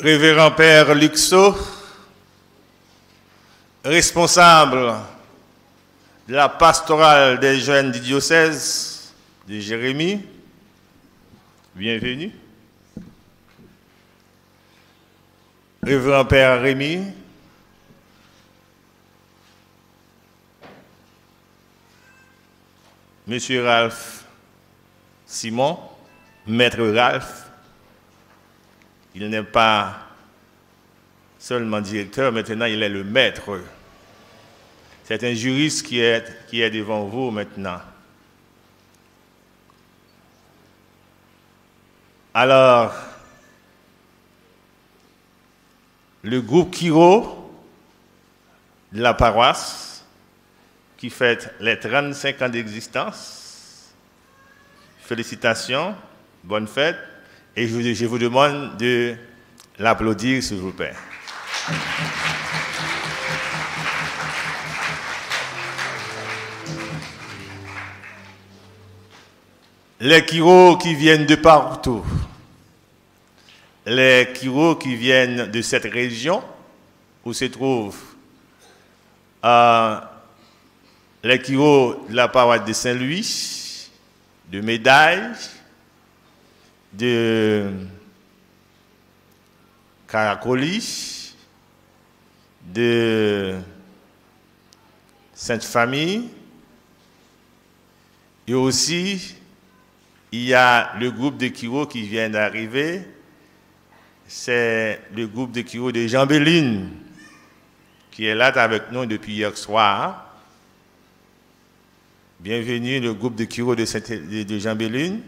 Révérend Père Luxo, responsable de la pastorale des jeunes du diocèse de Jérémie, bienvenue. Révérend Père Rémy, Monsieur Ralph Simon, Maître Ralph, il n'est pas seulement directeur, maintenant il est le maître. C'est un juriste qui est devant vous maintenant. Alors, le groupe Kiro de la paroisse, qui fête les 35 ans d'existence, félicitations, bonne fête, et je vous demande de l'applaudir, s'il vous plaît. Les Kiro qui viennent de partout, les Kiro qui viennent de cette région où se trouvent les Kiro de la paroisse de Saint-Louis, de Médaille, de Caracoli, de Sainte-Famille, et aussi il y a le groupe de Kiro qui vient d'arriver, c'est le groupe de Kiro de Jean-Béline, qui est là avec nous depuis hier soir. Bienvenue le groupe de Kiro de Jean-Béline.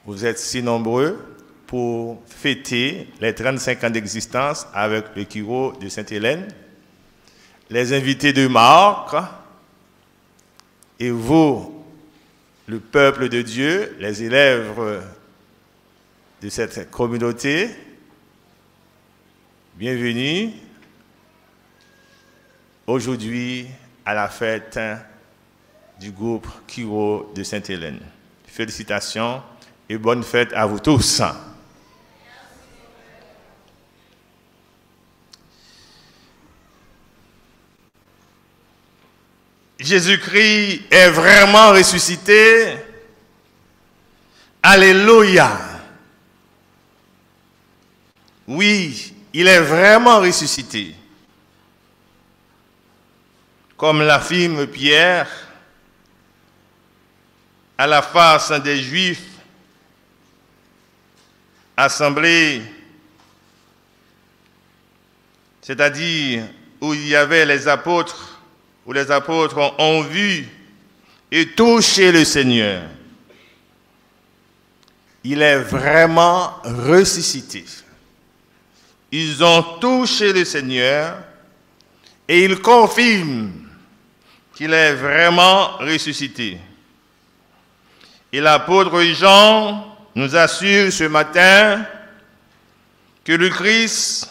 Vous êtes si nombreux pour fêter les 35 ans d'existence avec le Kiro de Sainte-Hélène, les invités de Marc, et vous, le peuple de Dieu, les élèves de cette communauté, bienvenue aujourd'hui à la fête du groupe Kiro de Sainte-Hélène. Félicitations et bonne fête à vous tous. Jésus-Christ est vraiment ressuscité. Alléluia. Oui, il est vraiment ressuscité. Comme l'affirme Pierre, à la face des Juifs assemblés, c'est-à-dire où il y avait les apôtres, où les apôtres ont vu et touché le Seigneur. Il est vraiment ressuscité. Ils ont touché le Seigneur et ils confirment qu'il est vraiment ressuscité. Et l'apôtre Jean nous assure ce matin que le Christ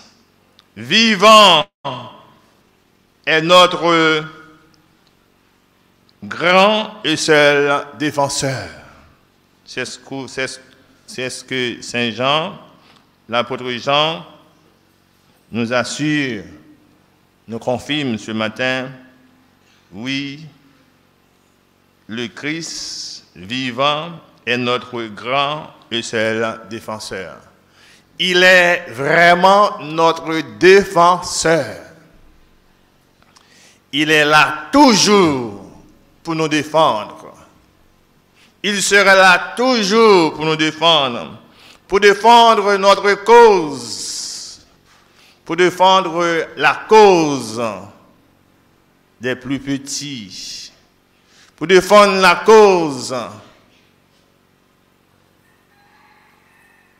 vivant est notre grand et seul défenseur. C'est ce que Saint Jean, l'apôtre Jean, nous assure, nous confirme ce matin. Oui, le Christ vivant est notre grand et seul défenseur. Il est vraiment notre défenseur. Il est là toujours pour nous défendre. Il sera là toujours pour nous défendre notre cause, pour défendre la cause des plus petits, pour défendre la cause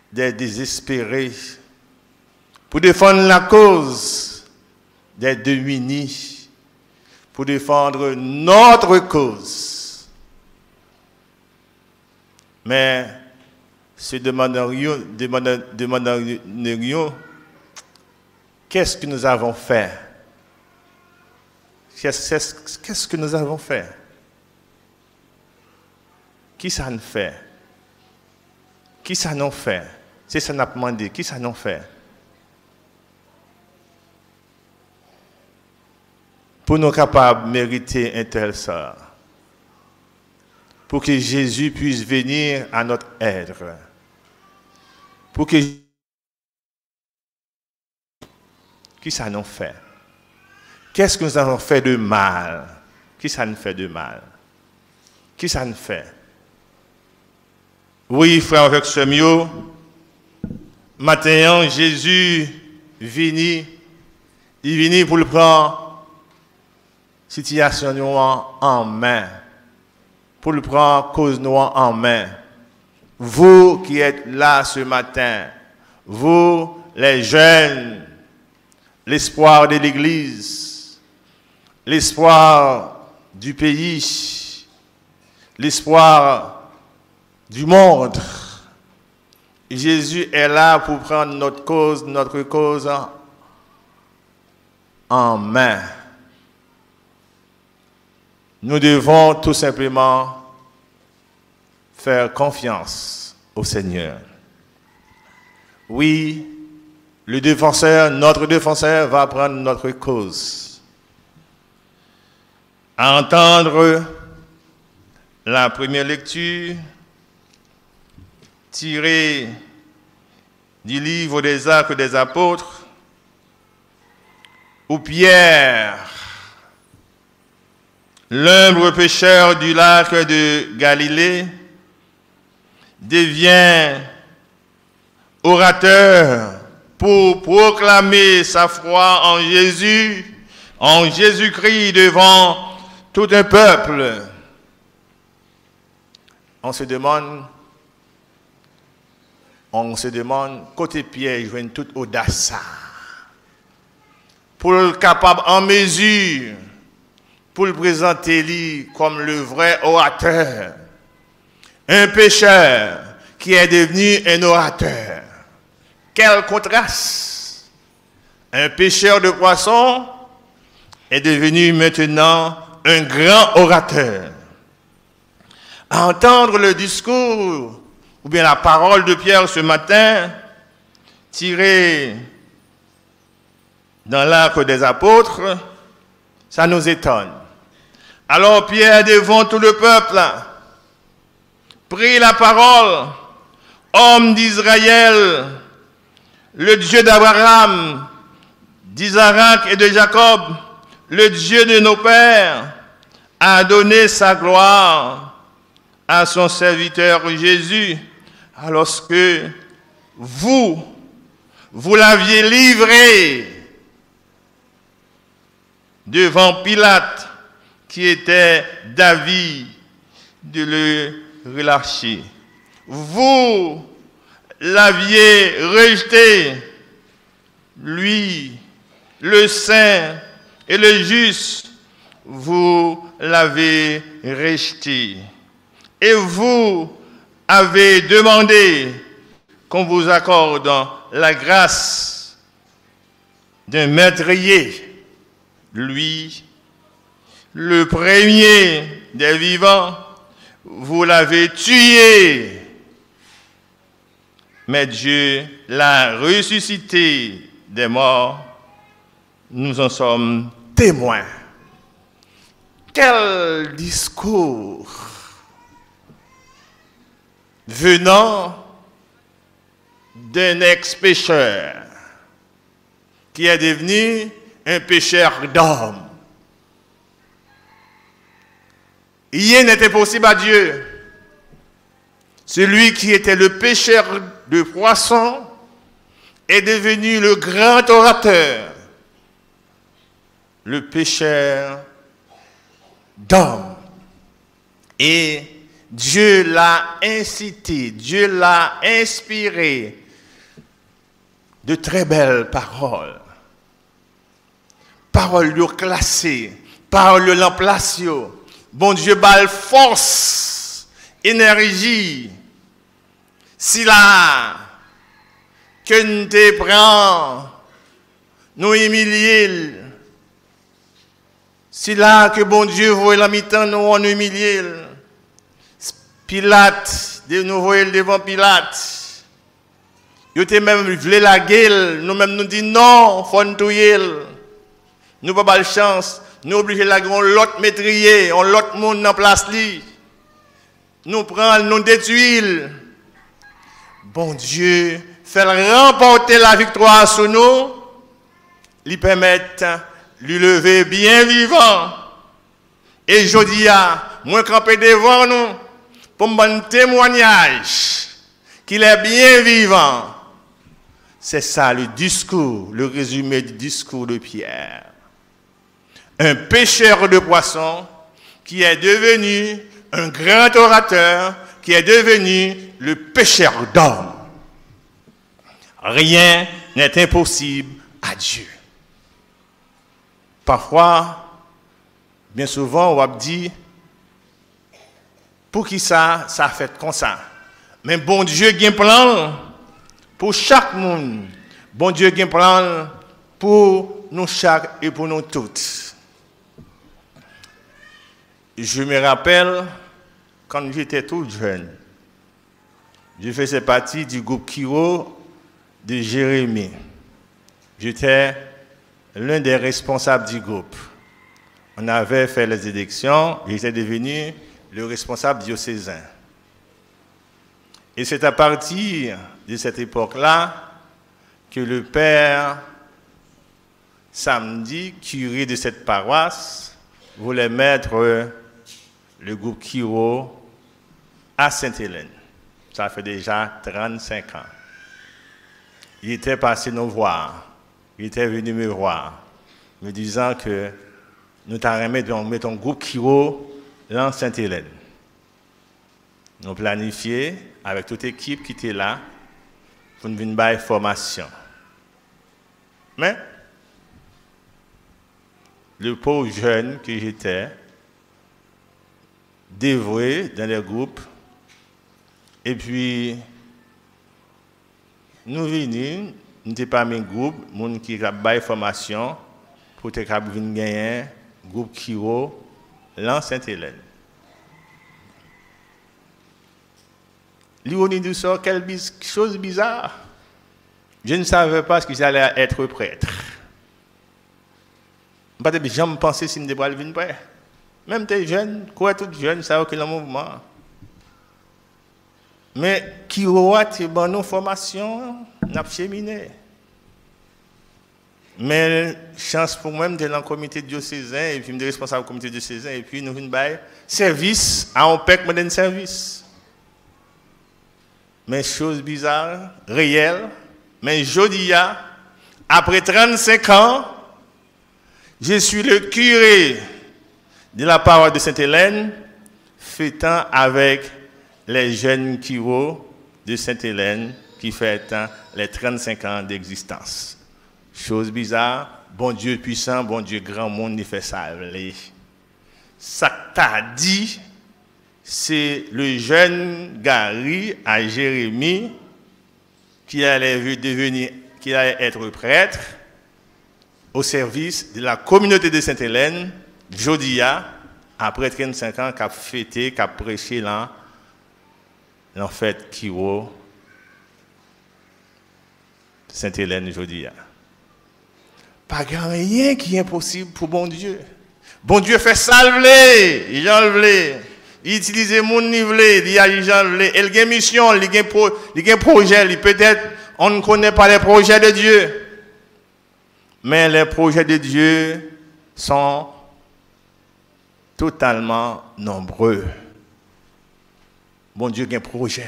des désespérés, pour défendre la cause des démunis, pour défendre notre cause. Mais se demanderions, qu'est-ce que nous avons fait? Qu'est-ce que nous avons fait? Qui ça nous fait? Qui ça nous fait? C'est ça nous a demandé. Qui ça nous fait? pour nous capables de mériter un tel sort. Pour que Jésus puisse venir à notre aide. Pour que... Qui ça nous fait? Qu'est-ce que nous avons fait de mal? Qui ça nous fait de mal? Qui ça nous fait? Oui, frère, avec ce mieux, maintenant, Jésus vient, il vient pour le prendre situation noire en main, pour le prendre cause noire en main. Vous qui êtes là ce matin, vous les jeunes, l'espoir de l'Église, l'espoir du pays, l'espoir du monde. Jésus est là pour prendre notre cause en main. Nous devons tout simplement faire confiance au Seigneur. Oui, le défenseur, notre défenseur va prendre notre cause. À entendre la première lecture tirée du livre des Actes des Apôtres, où Pierre, l'humble pécheur du lac de Galilée, devient orateur pour proclamer sa foi en Jésus, en Jésus-Christ devant tout un peuple. On se demande, côté Pierre, il joue toute audace pour le capable en mesure, pour le présenter lui comme le vrai orateur, un pécheur qui est devenu un orateur. Quel contraste! Un pêcheur de poissons est devenu maintenant un grand orateur. À entendre le discours ou bien la parole de Pierre ce matin, tirée dans l'Acte des Apôtres, ça nous étonne. Alors Pierre, devant tout le peuple, prit la parole, homme d'Israël, le Dieu d'Abraham, d'Isaac et de Jacob, le Dieu de nos pères, a donné sa gloire à son serviteur Jésus, alors que vous l'aviez livré devant Pilate, qui était d'avis de le relâcher. Vous l'aviez rejeté, lui, le saint et le juste, vous l'avez rejeté. Et vous avez demandé qu'on vous accorde la grâce d'un meurtrier, lui, le premier des vivants, vous l'avez tué. Mais Dieu l'a ressuscité des morts. Nous en sommes témoins. Quel discours venant d'un ex-pécheur qui est devenu un pécheur d'hommes. Rien n'était possible à Dieu. Celui qui était le pécheur de poissons est devenu le grand orateur, le pécheur d'hommes. Et Dieu l'a incité, Dieu l'a inspiré de très belles paroles. Paroles lui classées, paroles l'emplacées. Bon Dieu, balle force, énergie. Si là, que nous te prend, nous humilier. Si là, que bon Dieu voit la mi-temps, nous on humilier. Pilate, de nous voyer devant Pilate. Yo te même voulu la gueule, nous même nous dit non, faut nous touyer. Nous pas de chance, Nous obligés de l'autre métrier, on l'autre monde en place li. Nous prenons, nous détruisons. Bon Dieu, fait remporter la victoire sur nous, lui permettre lui lever bien vivant. Et je dis à moi camper devant nous pour me témoignage qu'il est bien vivant. C'est ça le discours, le résumé du discours de Pierre. Un pêcheur de poissons qui est devenu un grand orateur, qui est devenu le pêcheur d'hommes. Rien n'est impossible à Dieu. Parfois, bien souvent, on va dire, pour qui ça fait comme ça. Mais bon Dieu a un plan pour chaque monde. Bon Dieu a un plan pour nous chaque et pour nous toutes. Je me rappelle, quand j'étais tout jeune, je faisais partie du groupe Kiro de Jérémie. J'étais l'un des responsables du groupe. On avait fait les élections, j'étais devenu le responsable diocésain. Et c'est à partir de cette époque-là que le père Samedi, curé de cette paroisse, voulait mettre le groupe Kiro à Sainte-Hélène. Ça fait déjà 35 ans. Il était passé nous voir. Il était venu me voir, me disant que nous t'arrêtons de mettre un groupe Kiro dans Sainte-Hélène. Nous planifié avec toute l'équipe qui était là pour nous venir faire formation. Mais le pauvre jeune que j'étais, dévoué dans les groupes, et puis nous venons, nous n'étions pas un groupe, nous qui a fait formation pour te gagner un groupe Kiro dans Sainte-Hélène. L'ironie du sort, quelle chose bizarre. Je ne savais pas ce que j'allais être prêtre. Je ne jamais pensé si je devrais venir prêtre. Même tes jeunes, quoi, tout jeune, ça n'a aucun mouvement. Mais qui aura une formation, n'a pas cheminé. Mais chance pour moi d'être dans le comité diocésain, et puis je suis responsable du comité diocésain, et puis nous venons faire service à un PEC moderne service. Mais chose bizarre, réelle, mais jodi, après 35 ans, je suis le curé de la paroisse de Sainte-Hélène, fêtant avec les jeunes Kiro de Sainte-Hélène qui fêtent les 35 ans d'existence. Chose bizarre, bon Dieu puissant, bon Dieu grand monde, il fait ça. Ça t'a dit, c'est le jeune Gary à Jérémie qui allait être prêtre au service de la communauté de Sainte-Hélène, Jodia, après 35 ans, qui a fêté, qui a prêché là, en fait, Kiro, Sainte-Hélène, Jodia. Pas rien qui est impossible pour bon Dieu. Bon Dieu fait salver, il enlève, il utilise les gens, il agit, il a une mission, il a un projet, peut-être on ne connaît pas les projets de Dieu. Mais les projets de Dieu sont totalement nombreux. Bon Dieu a un projet.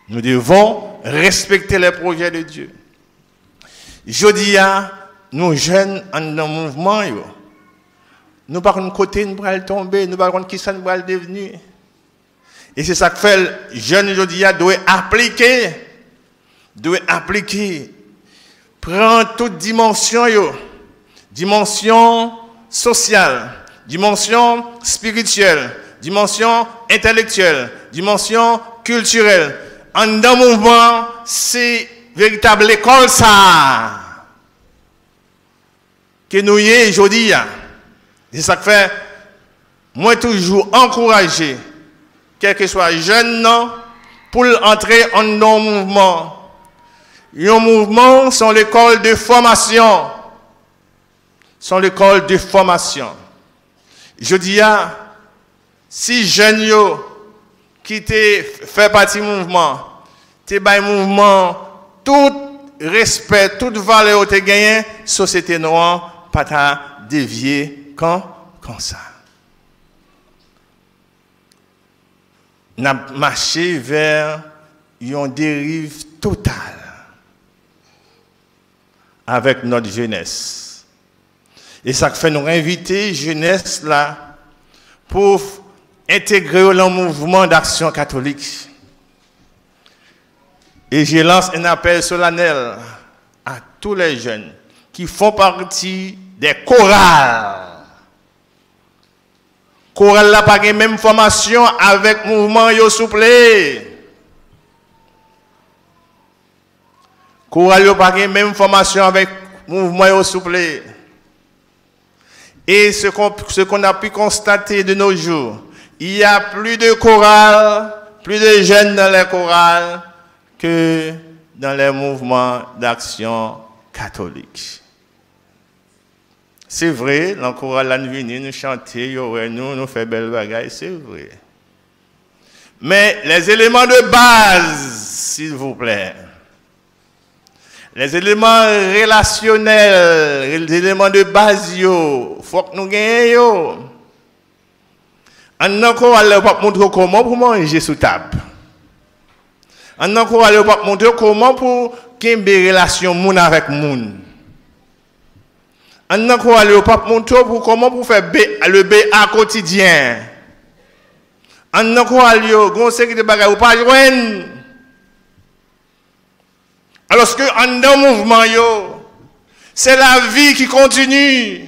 Nous devons respecter les projets de Dieu. Je dis à nous jeunes en mouvement, nous par un côté nous allons tomber, nous par qui ça nous allons devenir. Et c'est ça que fait le jeune aujourd'hui doit appliquer. Prendre toute dimension, dimension sociale, dimension spirituelle, dimension intellectuelle, dimension culturelle. En dans le mouvement, c'est véritable école ça que nous y est aujourd'hui. C'est ça que fait, moi toujours encourager, quel que soit jeune, non, pour entrer en non-mouvement. Un mouvement sont l'école de formation. Sont l'école de formation. Je dis, si jeunes qui fait partie du mouvement, tu as mouvement, tout respect, toute valeur que tu as gagné, société noire, pas ta dévier comme ça. Nous avons marché vers une dérive totale avec notre jeunesse. Et ça fait nous inviter jeunesse là pour intégrer le mouvement d'action catholique. Et je lance un appel solennel à tous les jeunes qui font partie des chorales. Chorale n'a pas la même formation avec le mouvement yo souple. Chorale n'a pas la même formation avec le mouvement yo souple. Et ce qu'on a pu constater de nos jours, il y a plus de chorales, plus de jeunes dans les chorales que dans les mouvements d'action catholique. C'est vrai, dans le chorale, nous chanter, nous faisons belle bagaille, c'est vrai. Mais les éléments de base, s'il vous plaît, les éléments relationnels, les éléments de base, il faut que nous gagnions. En chorale, on ne peut pas montrer comment pour manger sous table. En chorale, on ne peut pas montrer comment pour qu'il y ait des relations avec moun. En chorale, on ne peut pas montrer comment pour faire le BA quotidien. En chorale, on ne sait que des bagages, on ne peut pas joindre. Alors que en un mouvement, c'est la vie qui continue.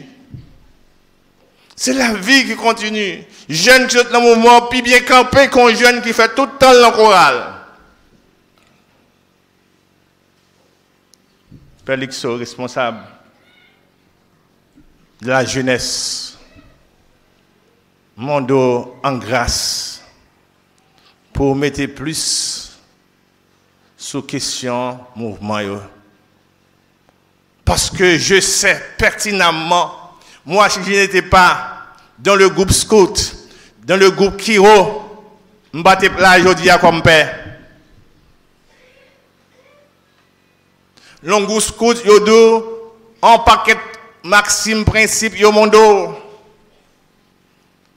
C'est la vie qui continue. Jeune qui est dans le mouvement, puis bien campé qu'un jeune qui fait tout le temps le choral. Père Lixo, responsable de la jeunesse, Mondo en grâce pour mettre plus sous question mouvement. Parce que je sais pertinemment, moi si je n'étais pas dans le groupe scout, dans le groupe Kiro, je ne battais pas aujourd'hui comme père. Le groupe scout, yodo, en paquet maxime principe, yo mondo.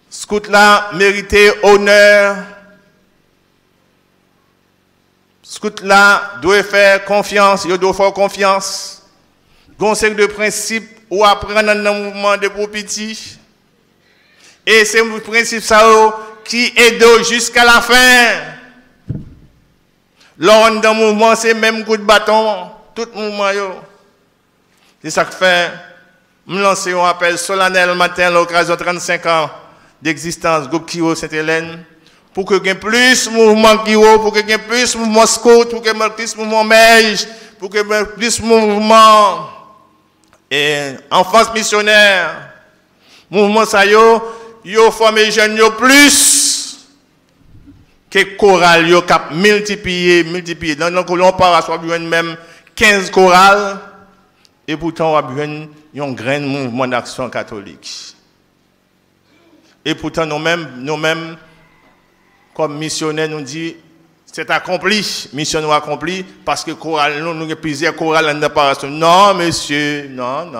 Scout là mérité honneur. Scout là doit faire confiance, yo doit faire confiance. Conseil de principe ou apprendre dans le mouvement de pour petit. Et c'est le principe ça qui aide jusqu'à la fin. Lors d'un mouvement, c'est même coup de bâton, tout mouvement. C'est ça que fait, me lancer un appel solennel matin à l'occasion de 35 ans d'existence groupe Kiro Sainte-Hélène, pour que y ait plus mouvement Kiro, pour que y ait plus mouvement scout, pour que y ait plus mouvement Mège, pour que y ait plus mouvement enfance missionnaire. Mouvement ça yo formé jeunes yo plus que chorale yo cap multiplier. Dans le on part soit besoin même 15 chorales et pourtant on a besoin un grand mouvement d'action catholique. Et pourtant nous-mêmes comme missionnaires nous dit c'est accompli, mission accomplie parce que chorale nous avons plusieurs chorales en préparation. Non monsieur, non.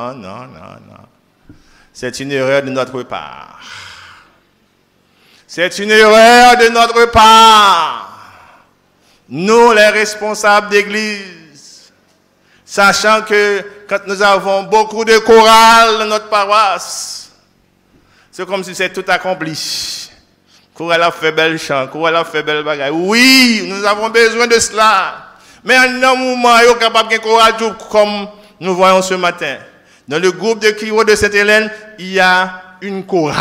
C'est une erreur de notre part. C'est une erreur de notre part. Nous, les responsables d'église, sachant que quand nous avons beaucoup de chorales dans notre paroisse, c'est comme si c'est tout accompli. Chorale a fait bel chant, chorale a fait belle bagaille. Oui, nous avons besoin de cela. Mais en un moment, il est capable de chorale tout comme nous voyons ce matin. Dans le groupe de Kiro de Sainte-Hélène, il y a une chorale.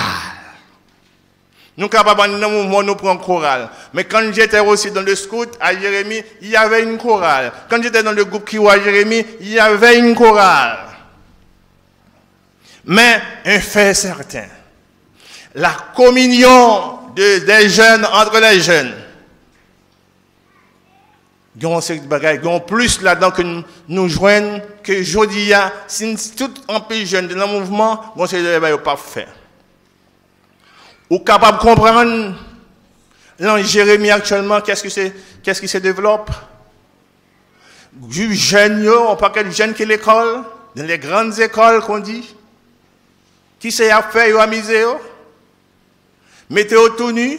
Nous sommes capables de mouvement, nous prenons chorale. Mais quand j'étais aussi dans le scout à Jérémie, il y avait une chorale. Quand j'étais dans le groupe Kiro à Jérémie, il y avait une chorale. Mais un fait certain, la communion des jeunes entre les jeunes, il y a plus là-dedans que nous joignons que aujourd'hui, si tout un peu jeune dans le mouvement, bon, c'est pas fait. ou capable de comprendre dans Jérémie actuellement, qu'est-ce qui se développe? Du jeune, on parle de jeunes qui l'école, dans les grandes écoles qu'on dit, qui s'est à faire, à miser, mettez au tout nu,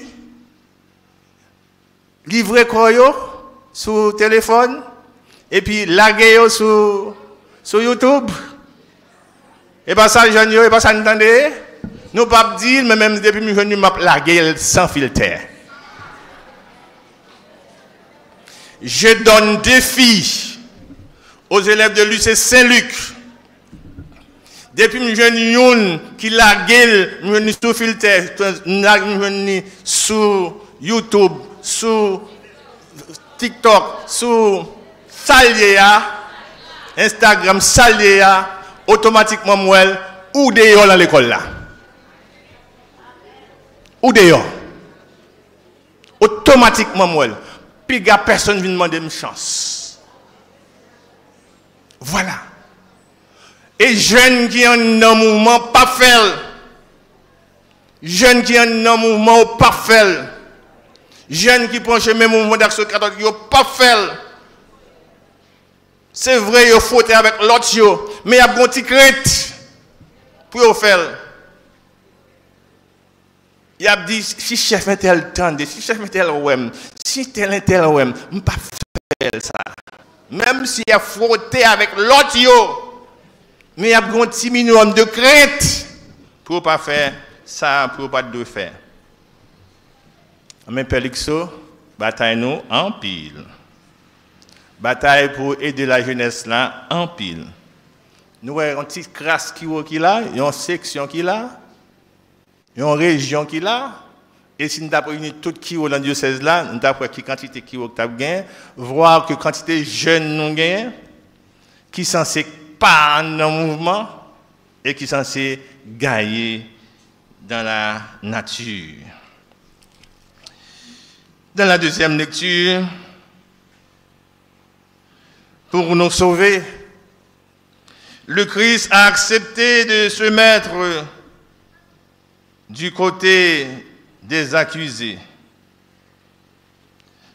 livrez quoi sur téléphone, et puis laguez sur YouTube. Et pas ça, jeune, et pas ça, entendez? Nous pas dire, mais même depuis que je suis venu, laguer sans filtre. Je donne défi aux élèves de lycée Saint-Luc. Depuis que je suis qui la gueule, je suis sous filtre, je suis sur YouTube, sur TikTok, sur Salia, Instagram, Salia, automatiquement, moi, ou dehors dans l'école là. Ou dehors. Automatiquement, moi. Puis, il n'y a personne qui vient demander une chance. Voilà. Et jeunes qui ont un mouvement pas fait. Jeunes qui ont un mouvement pas fait. Jeunes qui prennent le même mouvement d'action catholique, ils n'ont pas fait. C'est vrai, ils ont fauté avec l'autre, mais il y a un petit crête pour faire. Il a dit, si chef est tel temps, si chef est tel ouem, si tel est tel ouem, je ne peux pas faire ça. Même s'il a frotté avec l'autre, mais il y a un petit minimum de crainte pour ne pas faire ça, pour ne pas de faire. Mais Pélixo, bataille nous en pile. Bataille pour aider la jeunesse là en pile. Nous avons une petite crasse qui est là, une section qui est là. Une région qui est là, et si nous avons réuni tout qui est dans le diocèse là, nous avons pris quantité qui est gagné, voir que quantité jeunes nous gagnent, qui sont censés pas dans le mouvement, et qui sont censés gagner dans la nature. Dans la deuxième lecture, pour nous sauver, le Christ a accepté de se mettre du côté des accusés.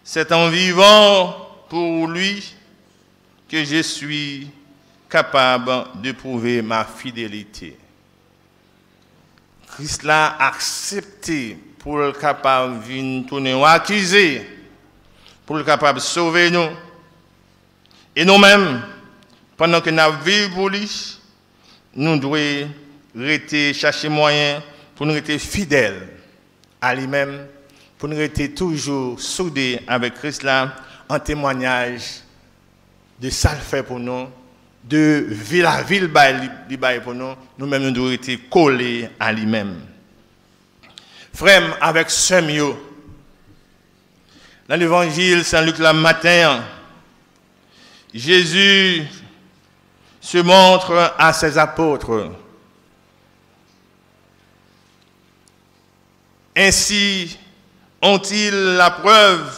C'est en vivant pour lui que je suis capable de prouver ma fidélité. Christ l'a accepté pour le capable de venir tourner ou accuser, pour le capable de sauver nous. Et nous-mêmes, pendant que nous vivons pour lui, nous devons rester, chercher moyen pour nous rester fidèles à lui-même, pour nous rester toujours soudés avec Christ là, en témoignage de ça le fait pour nous, de la ville pour nous, nous-mêmes nous devons être collés à lui-même. Frère, avec Semio, dans l'évangile Saint-Luc le matin, Jésus se montre à ses apôtres. Ainsi ont-ils la preuve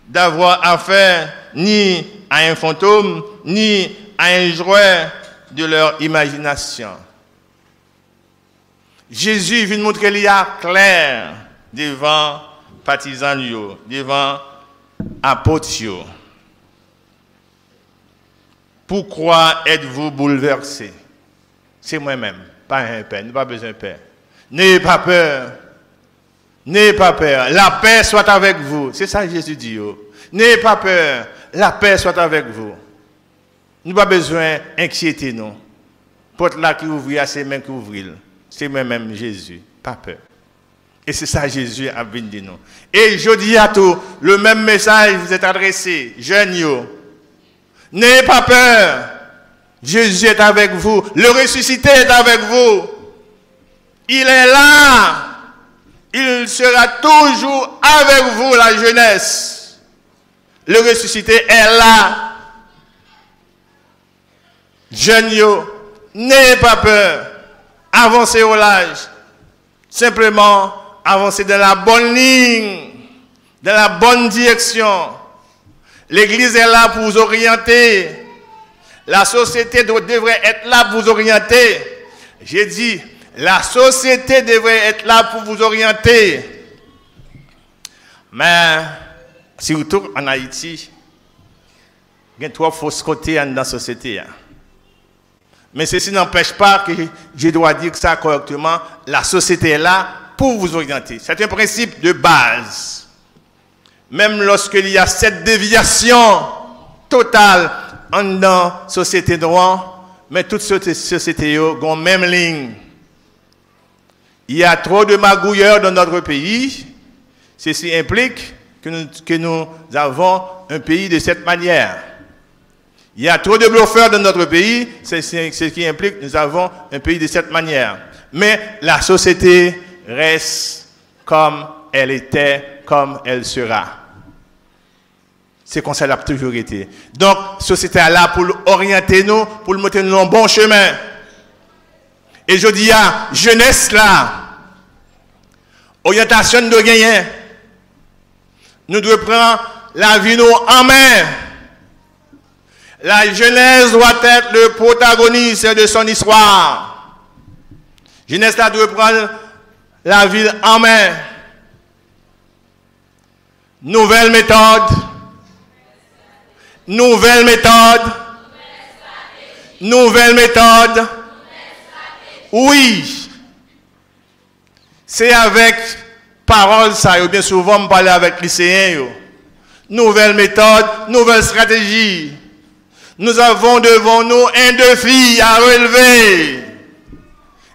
d'avoir affaire ni à un fantôme, ni à un jouet de leur imagination. Jésus vient montrer qu'il y a clair devant partisans, devant apôtres. Pourquoi êtes-vous bouleversés? C'est moi-même, pas un père, pas besoin de père. N'ayez pas peur. N'ayez pas peur, la paix soit avec vous. C'est ça que Jésus dit. N'ayez pas peur, la paix soit avec vous. Nous n'avons pas besoin d'inquiéter nous. Porte là qui ouvre, c'est même qui ouvre. C'est moi-même Jésus, pas peur. Et c'est ça que Jésus a venu de nous. Et je dis à tout, le même message vous est adressé, jeunes. N'ayez pas peur, Jésus est avec vous, le ressuscité est avec vous. Il est là. Il sera toujours avec vous, la jeunesse. Le ressuscité est là. Jeunes, n'ayez pas peur. Avancez au l'âge. Simplement, avancez dans la bonne ligne, dans la bonne direction. L'Église est là pour vous orienter. La société devrait être là pour vous orienter. J'ai dit, La société devrait être là pour vous orienter. Mais, surtout en Haïti, il y a trois fausses côtés dans la société. Mais ceci n'empêche pas que je dois dire ça correctement. La société est là pour vous orienter. C'est un principe de base. Même lorsqu'il y a cette déviation totale en la société noire, mais toute société ont même ligne. Il y a trop de magouilleurs dans notre pays. Ceci implique que nous avons un pays de cette manière. Il y a trop de bluffeurs dans notre pays. C'est ce qui implique que nous avons un pays de cette manière. Mais la société reste comme elle était, comme elle sera. C'est comme ça qu'elle a toujours été. Donc, la société est là pour orienter nous, pour nous mettre dans le bon chemin. Et je dis à jeunesse là, orientation de gagner. Nous devons prendre la vie nous en main. La jeunesse doit être le protagoniste de son histoire. Jeunesse là doit prendre la vie en main. Nouvelle méthode. Nouvelle méthode. Nouvelle méthode. Oui. C'est avec parole, ça, bien souvent, je parle avec les lycéens. Nouvelle méthode, nouvelle stratégie. Nous avons devant nous un défi à relever.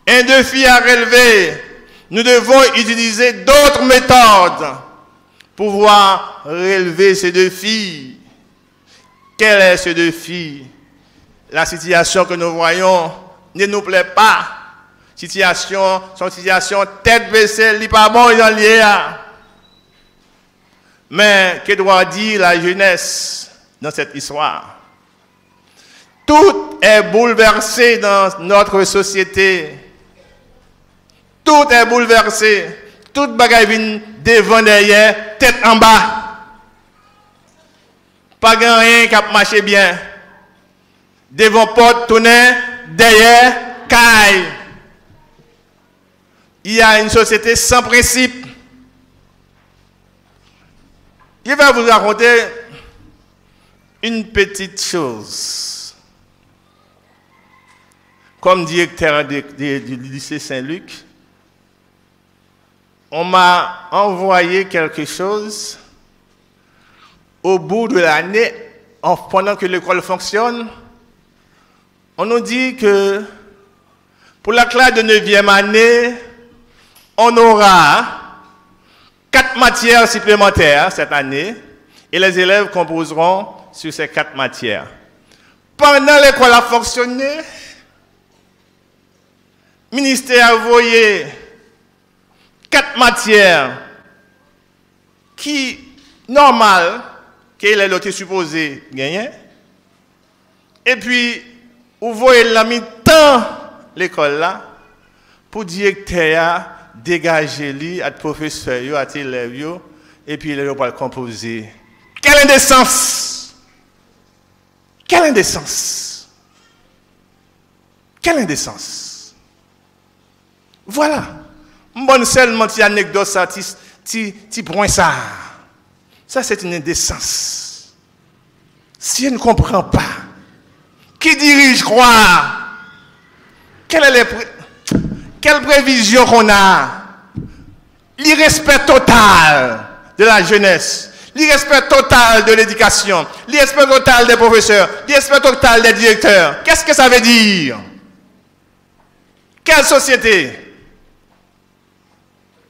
Un défi à relever. Nous devons utiliser d'autres méthodes pour pouvoir relever ce défi. Quel est ce défi? La situation que nous voyons ne nous plaît pas. Situation tête baissée, il n'est pas bon, il est lié. Mais que doit dire la jeunesse dans cette histoire? Tout est bouleversé dans notre société. Tout est bouleversé. Tout bagaille vient devant, derrière, tête en bas. Pas rien qui a marché bien. Devant porte, tourner, derrière, caille. Il y a une société sans principe. Je vais vous raconter une petite chose. Comme directeur du lycée Saint-Luc, on m'a envoyé quelque chose au bout de l'année, pendant que l'école fonctionne. On nous dit que pour la classe de 9e année, on aura 4 matières supplémentaires cette année et les élèves composeront sur ces 4 matières. Pendant l'école a fonctionné, le ministère a envoyé 4 matières qui, normal, qu'il est l'autre supposé gagner. Et puis, vous voyez la mi-temps l'école là pour directeur dégager lui, à professeur, à élèves, et puis ils vont le composer. Quelle indécence! Quelle indécence! Quelle indécence! Voilà. Bonne seulement une anecdote, ça, ti point ça. Ça, c'est une indécence. Si je ne comprends pas, qui dirige quoi? Quelle prévision qu'on a? L'irrespect total de la jeunesse, l'irrespect total de l'éducation, l'irrespect total des professeurs, l'irrespect total des directeurs. Qu'est-ce que ça veut dire? Quelle société?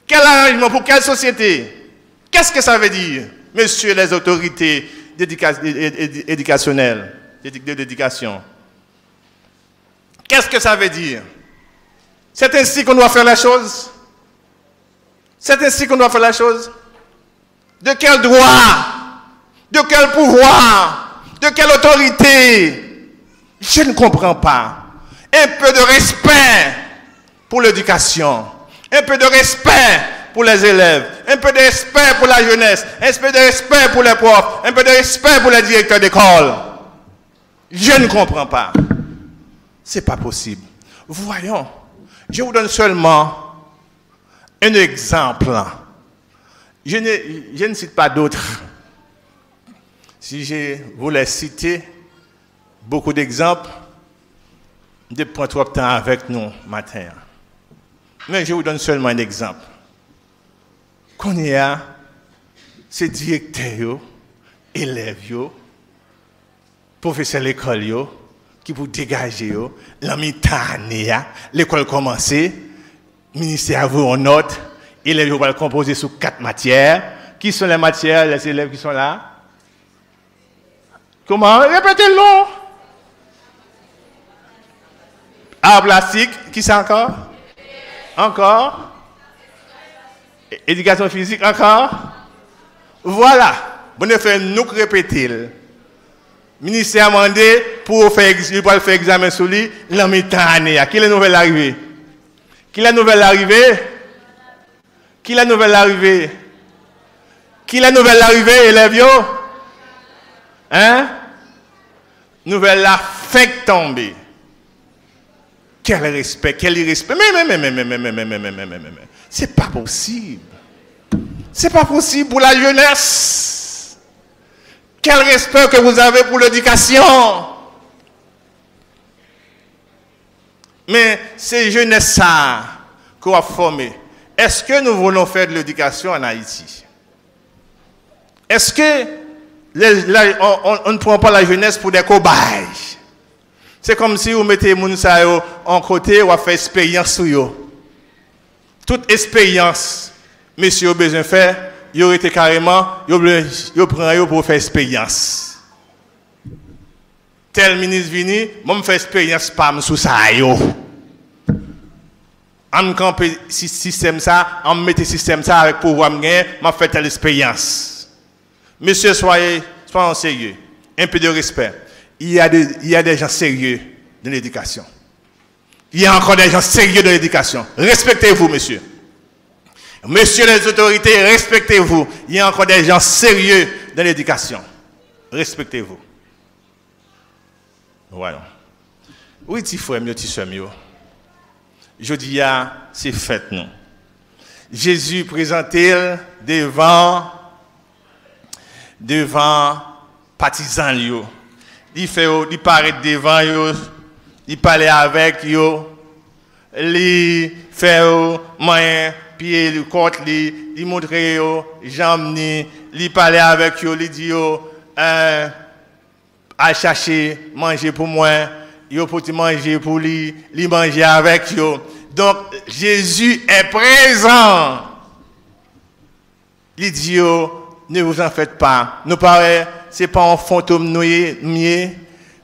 Quel arrangement pour quelle société? Qu'est-ce que ça veut dire, messieurs les autorités éducationnelles, de l'éducation? Qu'est-ce que ça veut dire? C'est ainsi qu'on doit faire la chose? C'est ainsi qu'on doit faire la chose? De quel droit? De quel pouvoir? De quelle autorité? Je ne comprends pas. Un peu de respect pour l'éducation. Un peu de respect pour les élèves. Un peu de respect pour la jeunesse. Un peu de respect pour les profs. Un peu de respect pour les directeurs d'école. Je ne comprends pas. C'est pas possible. Voyons. Je vous donne seulement un exemple. Je ne cite pas d'autres. Si je voulais citer beaucoup d'exemples, de prendre trop de temps avec nous matin. Mais je vous donne seulement un exemple. Qu'on y a ces directeurs, élèves, professeurs de l'école, qui vous dégagez, la mi-année, l'école commencée, le ministère vous en note, élèves vont le composer sous 4 matières. Qui sont les matières, les élèves qui sont là? Comment? Répétez-le. Art plastique, qui c'est encore? Encore? Éducation physique, encore? Voilà. Vous ne faites nous répéter. Le ministère a demandé pour faire examen sur lui, l'an mi-année. Qui est la nouvelle arrivée? Qui est la nouvelle arrivée? Qui est la nouvelle arrivée? Qui est la nouvelle arrivée, élèves? Hein? Nouvelle la fait tomber. Quel respect, quel irrespect. Mais. C'est pas possible. C'est pas possible pour la jeunesse. Quel respect que vous avez pour l'éducation. Mais ces jeunesses-là qu'on va former, est-ce que nous voulons faire de l'éducation en Haïti? Est-ce que on ne prend pas la jeunesse pour des cobayes? C'est comme si vous mettez les gens en côté ou fait expérience sur eux. Toute expérience, monsieur a besoin de faire, il aurait été carrément, il prend pour faire expérience. Tel ministre vini, moi je fais expérience pas sous ça yo. On camper système ça, on mettre système ça avec pouvoir me gagner, m'a fait telle expérience. Monsieur soyez sérieux, un peu de respect. Il y a des gens sérieux dans l'éducation. Il y a encore des gens sérieux dans l'éducation. Respectez-vous, monsieur. Monsieur les autorités, respectez-vous. Il y a encore des gens sérieux dans l'éducation. Respectez-vous. Voilà. Oui, petit frère, petit soeur, je dis, c'est fait, non. Jésus présentait devant partisans, il paraît devant eux, il parlait avec eux, il fait moyen, pied, le côté, il montrait eux, jambes, il parlait avec eux, il dit à chercher, manger pour moi, il faut manger pour lui, il manger avec eux. Donc Jésus est présent. Il dit ne vous en faites pas. Nous paraît, c'est pas un fantôme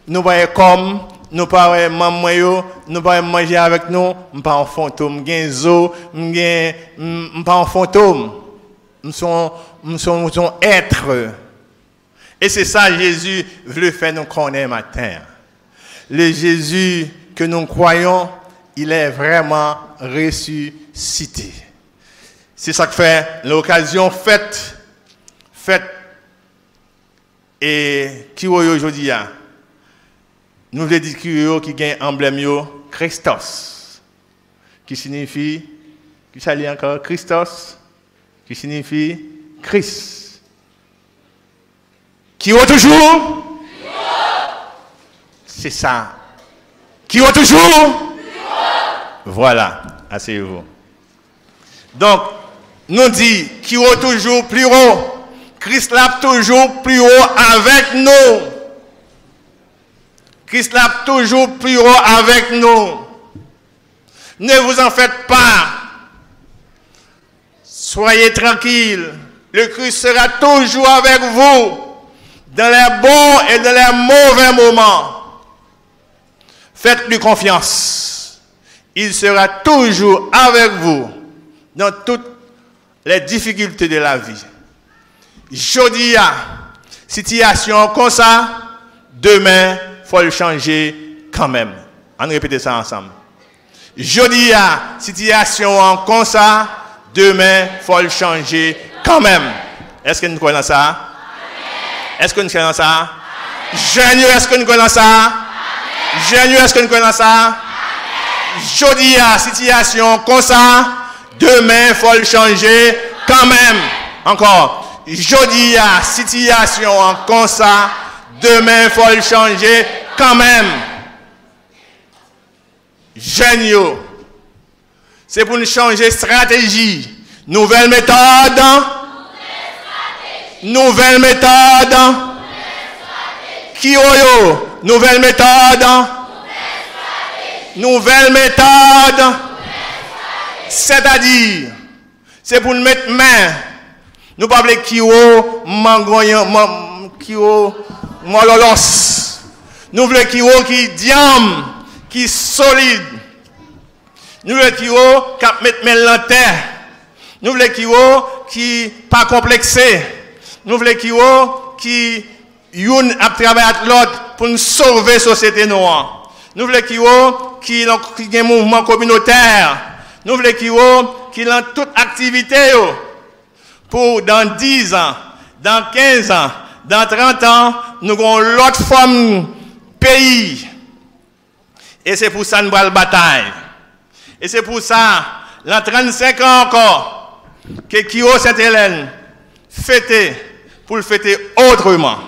nous paraît comme, nous paraît maman nous paraît manger avec nous, pas un fantôme, genzo, pas un fantôme. Nous sommes êtres. Et c'est ça Jésus veut faire nous connaître matin. Le Jésus que nous croyons, il est vraiment ressuscité. C'est ça que fait l'occasion faite. Et qui aujourd'hui nous voulons dire qui gagne emblème Christos, qui signifie, qui s'allie encore Christos, qui signifie Christ. Qui est toujours? C'est ça. Qui est toujours? Voilà, asseyez-vous. Donc, nous dit qui est toujours plus haut. Christ l'a toujours plus haut avec nous. Christ l'a toujours plus haut avec nous. Ne vous en faites pas. Soyez tranquilles. Le Christ sera toujours avec vous dans les bons et dans les mauvais moments. Faites-lui confiance. Il sera toujours avec vous dans toutes les difficultés de la vie. Jodi a situation comme ça, demain, il faut le changer quand même. On répète ça ensemble. Jodi a situation comme ça, demain, il faut le changer quand même. Est-ce que nous connaissons ça? Est-ce que nous connaissons ça? Jeune, est-ce que nous connaissons ça? Jeune, est-ce que nous connaissons ça? Jodi a situation comme ça, demain faut le changer quand même. Encore. Jodi a situation comme ça, demain faut le changer quand même. Jeunes, c'est pour nous changer stratégie, nouvelle méthode, nouvelle méthode, Kiroyo, nouvelle méthode, nouvelle méthode, c'est-à-dire, c'est pour nous mettre main, nous pas parler Kiro, mangoyon, Kiro, mololos, nous voulons Kiro qui diam, qui solide, nous voulons Kiro qui mettre main dans terre, nous voulons Kiro qui pas complexé, nous voulons Kiro qui youn a travaillé avec l'autre pour nous sauver la société noire. Nous voulons qui a un mouvement communautaire. Nous voulons qui a toute activité pour dans 10 ans, dans 15 ans, dans 30 ans, nous avons l'autre forme pays. Et c'est pour ça que nous avons la bataille. Et c'est pour ça, dans 35 ans encore, que Kiro Sainte-Hélène fêtait pour le fêter autrement.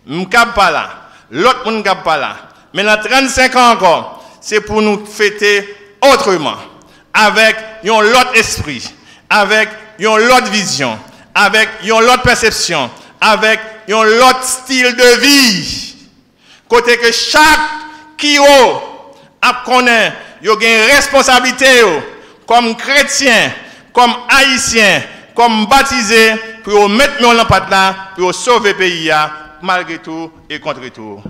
M'kap pas là, l'autre monde n'kap pas là. Mais dans 35 ans encore, c'est pour nous fêter autrement, avec un autre esprit, avec une autre vision, avec une autre perception, avec un autre style de vie. Côté que chaque Kiro a connaît, il y a une responsabilité comme chrétien, comme haïtien, comme baptisé pour mettre nos lampades là, pour sauver le pays malgré tout et contre tout.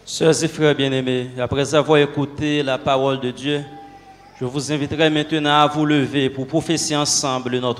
Sœurs et frères bien-aimés, après avoir écouté la parole de Dieu, je vous inviterai maintenant à vous lever pour prophétiser ensemble notre